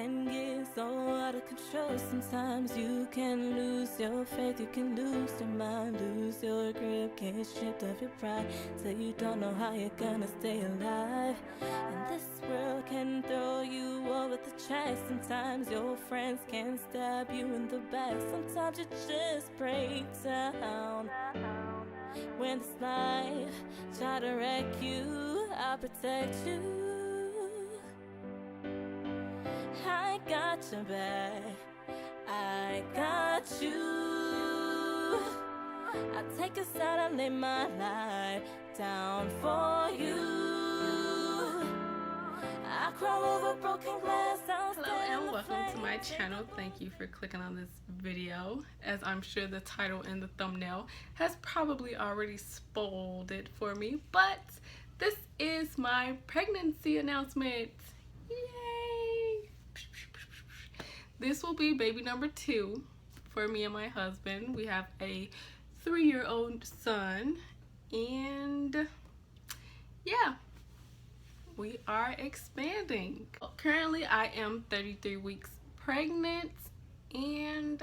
can get so out of control. Sometimes you can lose your faith, you can lose your mind, lose your grip, get stripped of your pride, so you don't know how you're gonna stay alive. And this world can throw you over the track. Sometimes your friends can stab you in the back. Sometimes you just break down. When this life try to wreck you, I'll protect you. I got your back, I got you. I take a side and lay my life down for you. I crawl over broken glass. Hello and welcome to my channel. Thank you for clicking on this video, as I'm sure the title and the thumbnail has probably already spoiled it for me, but this is my pregnancy announcement. Yay! This will be baby number 2 for me and my husband. We have a 3-year-old son, and yeah, we are expanding. Currently I am 33 weeks pregnant, and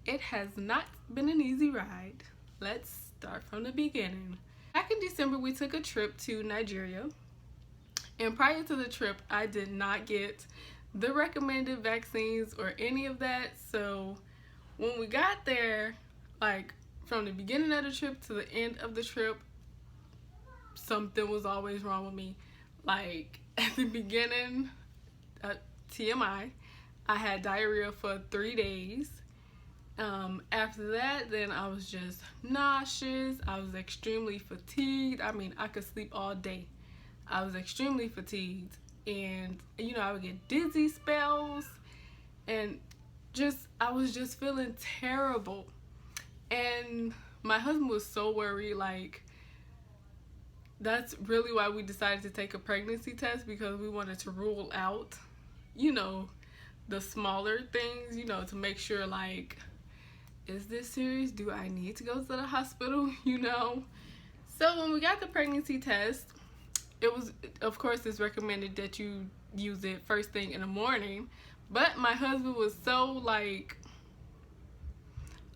it has not been an easy ride. Let's start from the beginning. Back in December we took a trip to Nigeria, and prior to the trip I did not get the recommended vaccines or any of that. So when we got there, like from the beginning of the trip to the end of the trip, something was always wrong with me. Like at the beginning, TMI, I had diarrhea for 3 days. After that, then I was just nauseous. I was extremely fatigued. I mean, I could sleep all day. I was extremely fatigued, and you know, I would get dizzy spells, and I was just feeling terrible. And my husband was so worried. Like, that's really why we decided to take a pregnancy test, because we wanted to rule out, you know, the smaller things, you know, to make sure, like, is this serious? Do I need to go to the hospital, you know? So when we got the pregnancy test, it was, of course, it's recommended that you use it first thing in the morning, but my husband was so, like,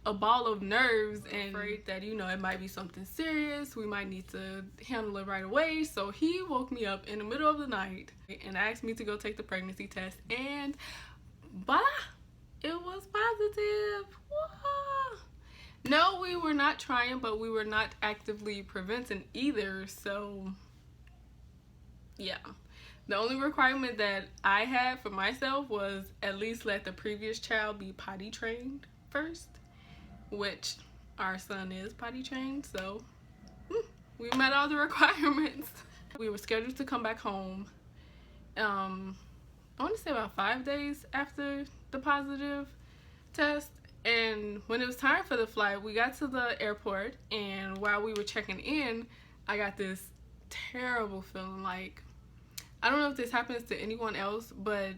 a ball of nerves and afraid that, you know, it might be something serious, we might need to handle it right away. So he woke me up in the middle of the night and asked me to go take the pregnancy test, and voila, it was positive. Whoa. No, we were not trying, but we were not actively preventing either. So yeah, the only requirement that I had for myself was at least let the previous child be potty trained first, which our son is potty trained, so we met all the requirements. We were scheduled to come back home, I want to say about 5 days after the positive test. And when it was time for the flight, we got to the airport, and while we were checking in, I got this terrible feeling. Like, I don't know if this happens to anyone else, but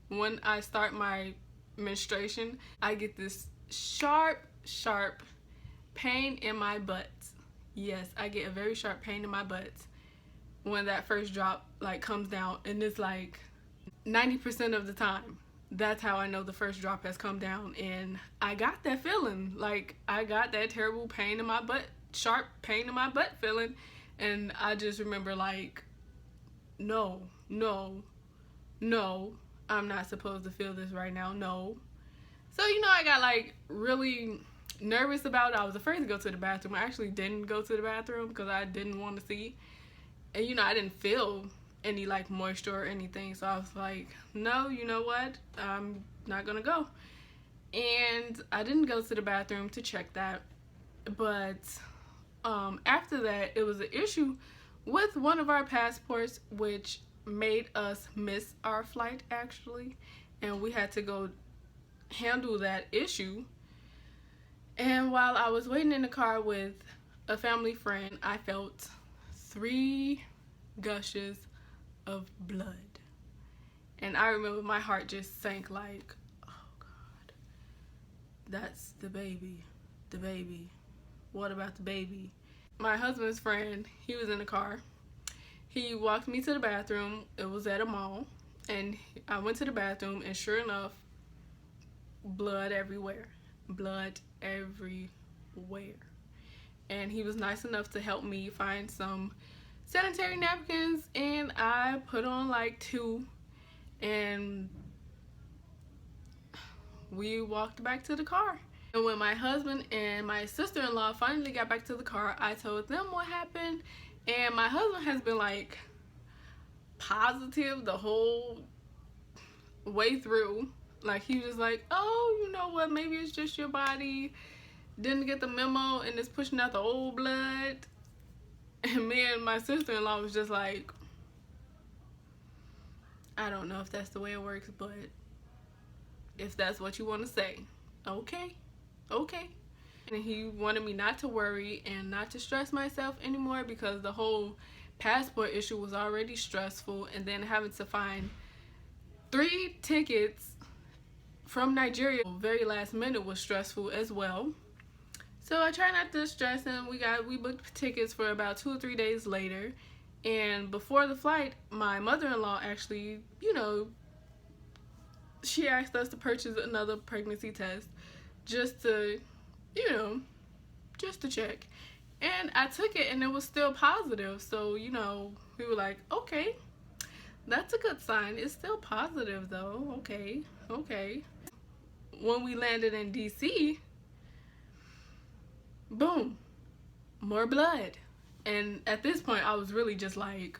when I start my menstruation, I get this sharp pain in my butt. Yes, I get a very sharp pain in my butt when that first drop like comes down, and it's like 90% of the time that's how I know the first drop has come down. And I got that feeling, like I got that terrible pain in my butt, sharp pain in my butt feeling, and I just remember like, no, I'm not supposed to feel this right now, no. So, you know, I got like really nervous about it. I was afraid to go to the bathroom. I actually didn't go to the bathroom because I didn't want to see. And, you know, I didn't feel any like moisture or anything. So I was like, no, you know what? I'm not going to go. And I didn't go to the bathroom to check that. But after that, it was an issue with one of our passports, which made us miss our flight actually. And we had to go handle that issue. And while I was waiting in the car with a family friend, I felt 3 gushes of blood, and I remember my heart just sank like, oh God, that's the baby, what about the baby? My husband's friend, he was in the car, he walked me to the bathroom. It was at a mall, And I went to the bathroom, and sure enough, blood everywhere. Blood everywhere. And he was nice enough to help me find some sanitary napkins, and I put on like 2, and we walked back to the car. And when my husband and my sister-in-law finally got back to the car, I told them what happened. And my husband has been like positive the whole way through. Like, he was like, oh, you know what, maybe it's just your body didn't get the memo and it's pushing out the old blood. And me and my sister-in-law was just like, I don't know if that's the way it works, but if that's what you want to say, okay. And he wanted me not to worry and not to stress myself anymore, because the whole passport issue was already stressful, and then having to find 3 tickets from Nigeria very last minute was stressful as well. So I try not to stress, and we booked tickets for about 2 or 3 days later. And before the flight, my mother-in-law actually, you know, she asked us to purchase another pregnancy test just to, you know, just to check. And I took it, and it was still positive. So, you know, we were like, okay, that's a good sign. It's still positive though. Okay. When we landed in DC, boom, more blood. And at this point, I was really just like,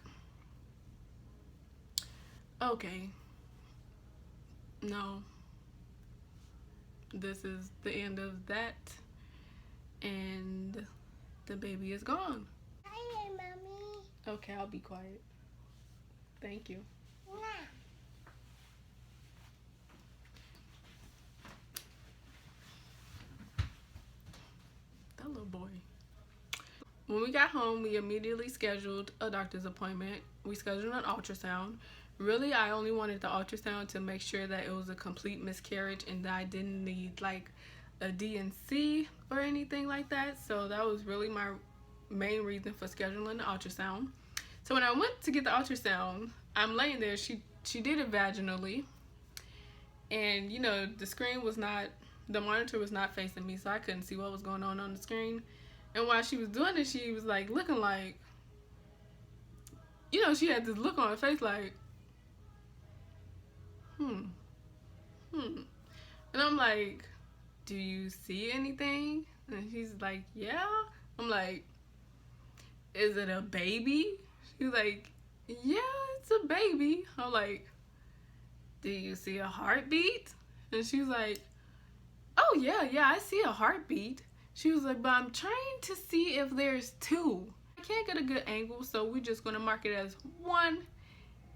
okay, no, this is the end of that, and the baby is gone. Hi, Mommy. Okay, I'll be quiet. Thank you. Nah. That little boy. When we got home, we immediately scheduled a doctor's appointment. We scheduled an ultrasound. Really, I only wanted the ultrasound to make sure that it was a complete miscarriage and that I didn't need like a D&C or anything like that. So that was really my main reason for scheduling the ultrasound. So when I went to get the ultrasound, I'm laying there. She did it vaginally, and you know, the monitor was not facing me, so I couldn't see what was going on the screen. And while she was doing it, she was like looking like, you know, she had this look on her face like, And I'm like, do you see anything? And she's like, yeah. I'm like, is it a baby? She's like, yeah, it's a baby. I'm like, do you see a heartbeat? And she was like, oh yeah, I see a heartbeat. She was like, but I'm trying to see if there's 2. I can't get a good angle, so we're just gonna mark it as 1.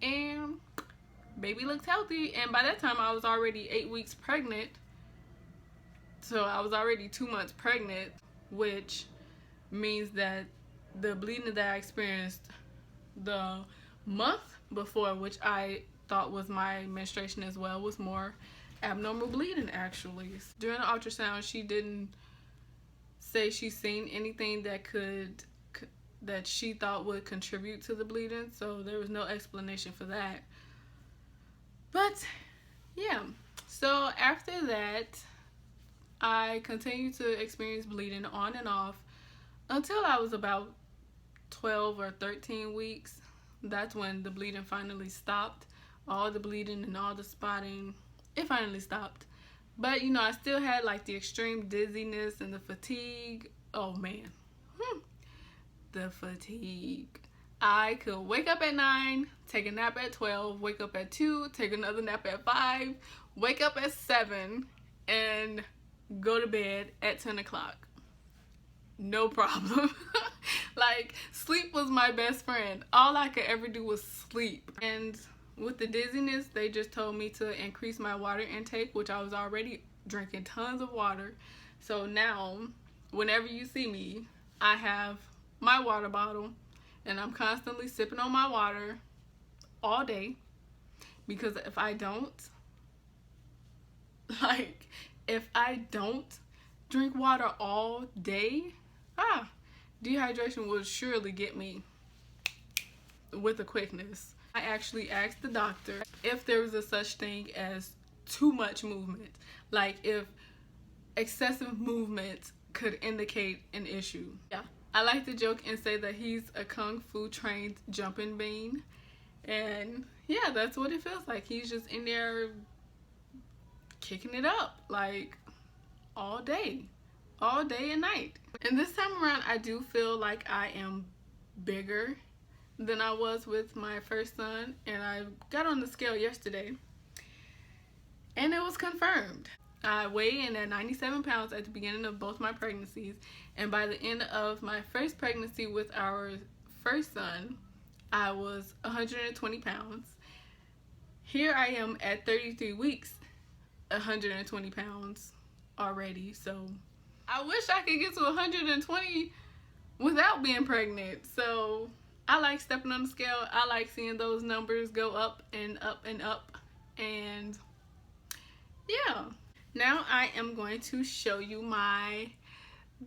And baby looks healthy. And by that time, I was already 8 weeks pregnant. So I was already 2 months pregnant, which means that the bleeding that I experienced the month before, which I thought was my menstruation as well, was more abnormal bleeding actually. During the ultrasound, she didn't say she's seen anything that she thought would contribute to the bleeding, so there was no explanation for that. But yeah, so after that, I continued to experience bleeding on and off until I was about 12 or 13 weeks. That's when the bleeding finally stopped. All the bleeding and all the spotting, it finally stopped. But you know, I still had like the extreme dizziness and the fatigue. Oh man, the fatigue. I could wake up at 9, take a nap at 12, wake up at 2, take another nap at 5, wake up at 7, and go to bed at 10 o'clock. No problem. Like, sleep was my best friend. All I could ever do was sleep. And with the dizziness, they just told me to increase my water intake, which I was already drinking tons of water. So now, whenever you see me, I have my water bottle, and I'm constantly sipping on my water all day. Because if I don't drink water all day, dehydration will surely get me with a quickness. I actually asked the doctor if there was a such thing as too much movement. Like if excessive movement could indicate an issue. Yeah. I like to joke and say that he's a kung fu trained jumping bean. And yeah, that's what it feels like. He's just in there kicking it up like all day and night. And this time around, I do feel like I am bigger than I was with my first son. And I got on the scale yesterday and it was confirmed. I weighed in at 97 pounds at the beginning of both my pregnancies, and by the end of my first pregnancy with our first son, I was 120 pounds. Here I am at 33 weeks, 120 pounds already, so I wish I could get to 120 without being pregnant. So I like stepping on the scale. I like seeing those numbers go up and up and up, and yeah. Now I am going to show you my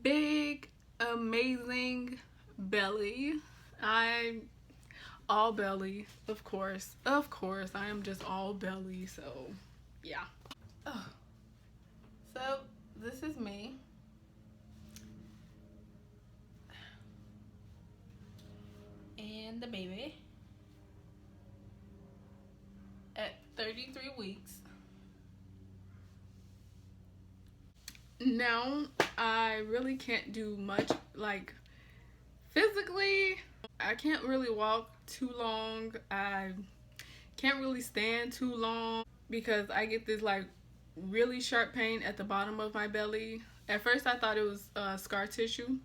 big, amazing belly. I'm all belly, of course. Of course, I am just all belly, so yeah. Oh. So this is me. And the baby at 33 weeks. Now, I really can't do much, like, physically, I can't really walk too long. I can't really stand too long because I get this, like, really sharp pain at the bottom of my belly. At first, I thought it was scar tissue.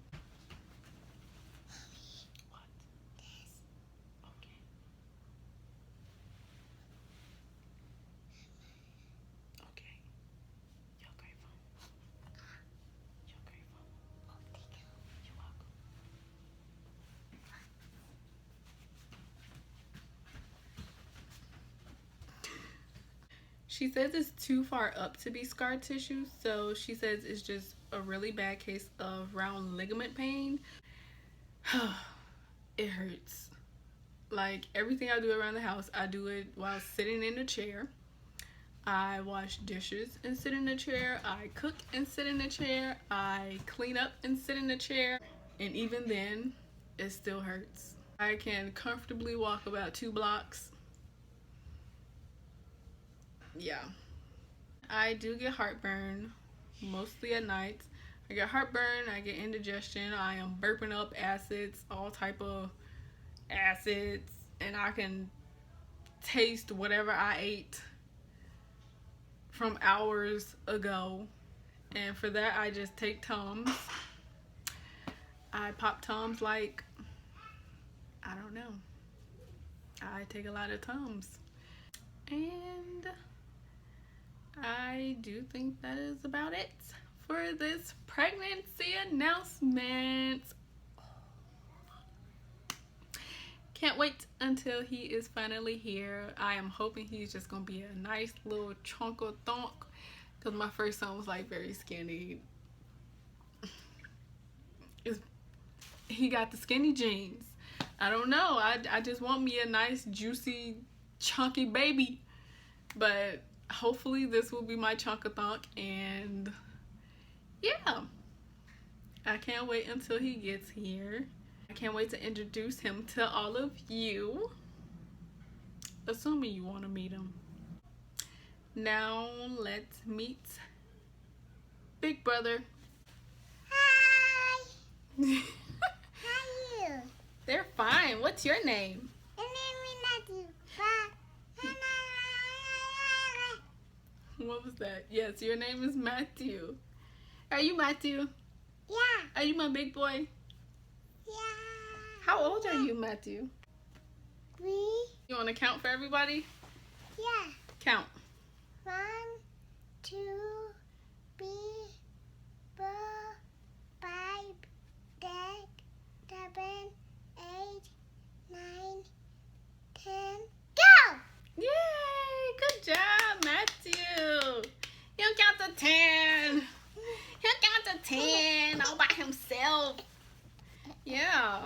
She says it's too far up to be scar tissue, so she says it's just a really bad case of round ligament pain. It hurts. Like everything I do around the house, I do it while sitting in a chair. I wash dishes and sit in a chair. I cook and sit in a chair. I clean up and sit in a chair. And even then, it still hurts. I can comfortably walk about 2 blocks. Yeah, I do get heartburn mostly at night. I get heartburn, I get indigestion, I am burping up acids, all type of acids, and I can taste whatever I ate from hours ago. And for that, I just take Tums. I pop Tums like, I don't know. I take a lot of Tums. And I do think that is about it for this pregnancy announcement. Can't wait until he is finally here. I am hoping he's just gonna be a nice little chunk of thonk, because my first son was like very skinny. He got the skinny jeans. I don't know. I just want me a nice juicy chunky baby, but hopefully this will be my chunk-a-thonk. And yeah, I can't wait until he gets here. I can't wait to introduce him to all of you, assuming you want to meet him. Now let's meet Big Brother. Hi. How are you? They're fine. What's your name? My name is Matthew. What was that? Yes, your name is Matthew. Are you Matthew? Yeah. Are you my big boy? Yeah. How old are you, Matthew? 3. You want to count for everybody? Yeah. Count. 1, 2, 3, 4, 5, 6, 7, 8, 9, 10. Go! Yay! Good job, Matthew. He'll count to 10. He'll count to 10 all by himself. Yeah.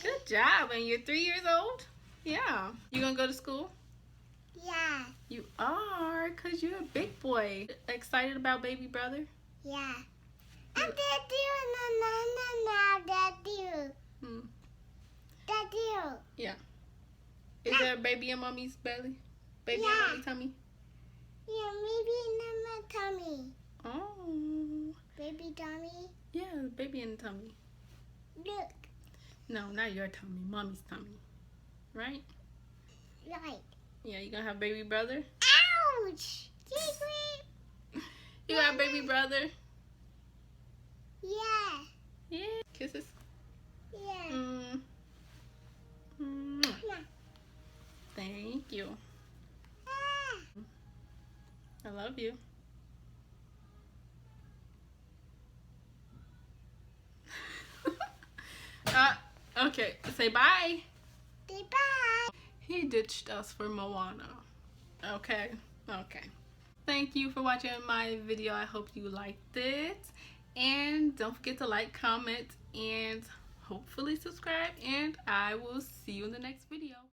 Good job. And you're 3 years old? Yeah. You gonna go to school? Yeah. You are, because you're a big boy. Excited about baby brother? Yeah. And that you, that you. That you. Yeah. Is there a baby in mommy's belly? Baby in mommy's tummy? Yeah, maybe in my tummy. Oh. Baby tummy? Yeah, baby in the tummy. Look. No, not your tummy. Mommy's tummy. Right? Right. Yeah, you gonna have baby brother? Ouch! Secret. You got a baby brother? Yeah. Yeah. Kisses? Yeah. Yeah. Thank you. Ah. I love you. Okay, say bye. Say bye. He ditched us for Moana. Okay. Thank you for watching my video. I hope you liked it. And don't forget to like, comment, and hopefully subscribe. And I will see you in the next video.